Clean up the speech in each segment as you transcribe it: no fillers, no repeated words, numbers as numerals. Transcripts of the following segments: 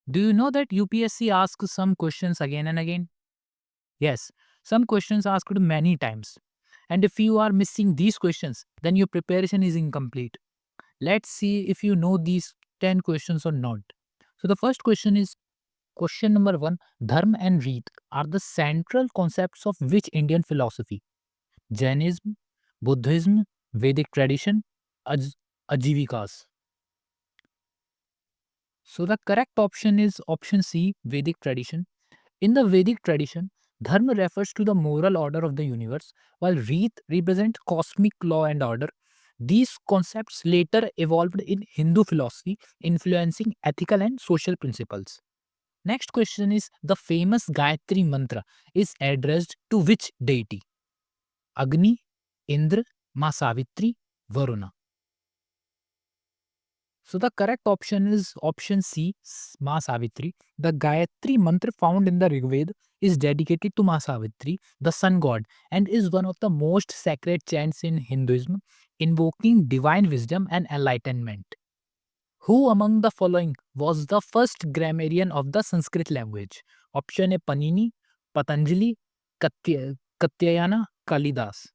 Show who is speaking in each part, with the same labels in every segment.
Speaker 1: Do you know that UPSC asks some questions again and again? Yes, some questions asked many times. And if you are missing these questions, then your preparation is incomplete. Let's see if you know these 10 questions or not. So the first question is question number 1. Dharma and Reet are the central concepts of which Indian philosophy? Jainism, Buddhism, Vedic tradition, Aj- Ajivikas. So the correct option is option C, Vedic tradition. In the Vedic tradition, Dharma refers to the moral order of the universe, while Reet represents cosmic law and order. These concepts later evolved in Hindu philosophy, influencing ethical and social principles. Next question is the famous Gayatri mantra is addressed to which deity? Agni, Indra, Ma Savitri, Varuna. So the correct option is option C, Ma Savitri. The Gayatri mantra found in the Rig Veda is dedicated to Ma Savitri, the sun god, and is one of the most sacred chants in Hinduism, invoking divine wisdom and enlightenment. Who among the following was the first grammarian of the Sanskrit language? Option A, Panini, Patanjali, Katyayana, Kalidas.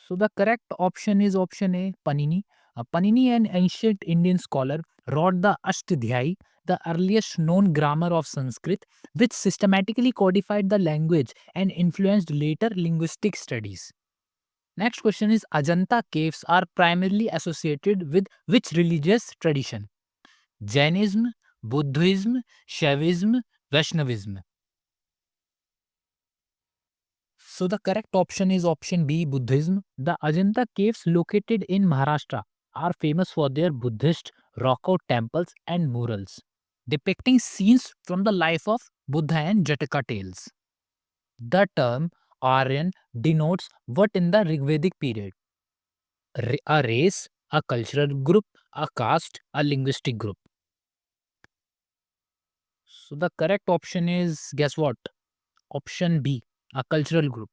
Speaker 1: So the correct option is option A, Panini. Panini, an ancient Indian scholar, wrote the Ashtadhyayi, the earliest known grammar of Sanskrit, which systematically codified the language and influenced later linguistic studies. Next question is Ajanta caves are primarily associated with which religious tradition? Jainism, Buddhism, Shaivism, Vaishnavism. So the correct option is option B, Buddhism. The Ajanta caves located in Maharashtra are famous for their Buddhist rock art temples and murals, depicting scenes from the life of Buddha and Jataka tales. The term Aryan denotes what in the Rigvedic period? A race, a cultural group, a caste, a linguistic group. So the correct option is guess what? Option B, a cultural group.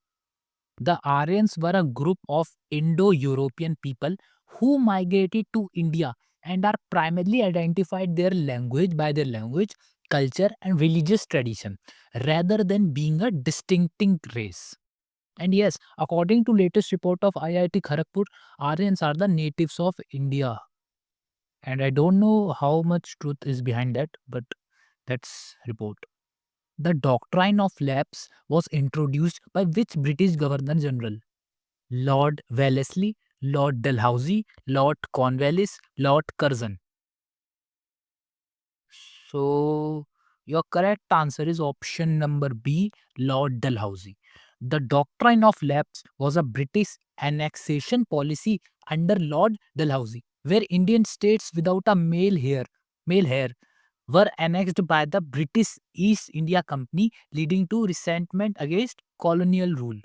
Speaker 1: The Aryans were a group of Indo European people who migrated to India and are primarily identified their language by their language, culture, and religious tradition rather than being a distinctive race. And yes, according to latest report of IIT Kharagpur, Aryans are the natives of India. And I don't know how much truth is behind that, but that's report. The doctrine of lapse was introduced by which British Governor General? Lord Wellesley, Lord Dalhousie, Lord Cornwallis, Lord Curzon. So, your correct answer is option number B, Lord Dalhousie. The doctrine of lapse was a British annexation policy under Lord Dalhousie, where Indian states without a male heir were annexed by the British East India Company, leading to resentment against colonial rule.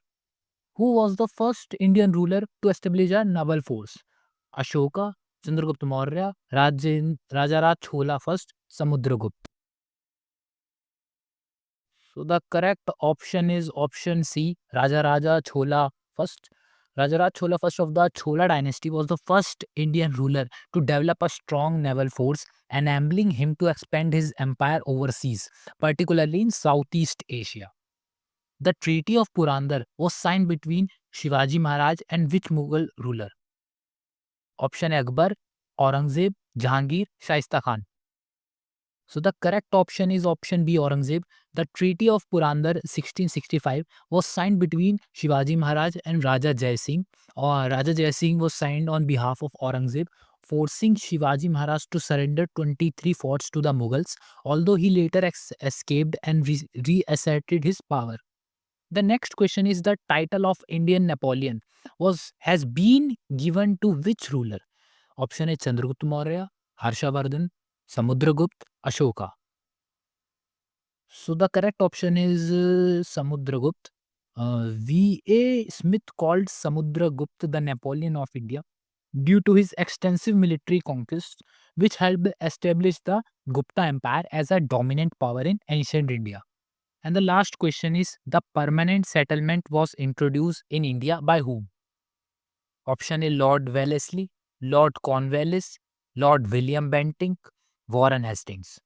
Speaker 1: Who was the first Indian ruler to establish a naval force? Ashoka, Chandragupta Maurya, Rajaraj Chola first, Samudragupta. So the correct option is option C, Rajaraja Chola first. Rajaraj Chola first of the Chola dynasty was the first Indian ruler to develop a strong naval force, enabling him to expand his empire overseas, particularly in Southeast Asia. The Treaty of Purandar was signed between Shivaji Maharaj and which Mughal ruler? Option A, Akbar, Aurangzeb, Jahangir, Shaista Khan. So the correct option is option B, Aurangzeb. The Treaty of Purandar 1665 was signed between Shivaji Maharaj and Raja Jai Singh. Raja Jai Singh was signed on behalf of Aurangzeb, forcing Shivaji Maharaj to surrender 23 forts to the Mughals, although he later escaped and reasserted his power. The next question is the title of Indian Napoleon was has been given to which ruler? Option A, Chandragupta Maurya, Harshavardhan, Samudragupta, Ashoka. So the correct option is Samudragupta. V.A. Smith called Samudragupta the Napoleon of India due to his extensive military conquests, which helped establish the Gupta Empire as a dominant power in ancient India. And the last question is the permanent settlement was introduced in India by whom? Option A, Lord Wellesley, Lord Cornwallis, Lord William Bentinck, Warren Hastings.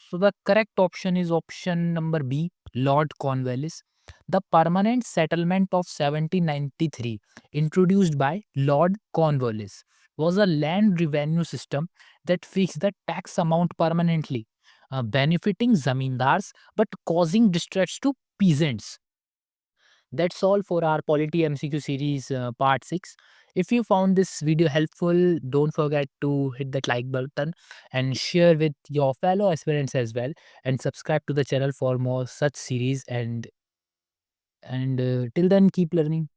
Speaker 1: So the correct option is option number B, Lord Cornwallis. The Permanent Settlement of 1793, introduced by Lord Cornwallis, was a land revenue system that fixed the tax amount permanently, benefiting zamindars but causing distress to peasants. That's all for our Polity MCQ series part 6. If you found this video helpful, don't forget to hit that like button and share with your fellow aspirants as well, and subscribe to the channel for more such series, and till then keep learning.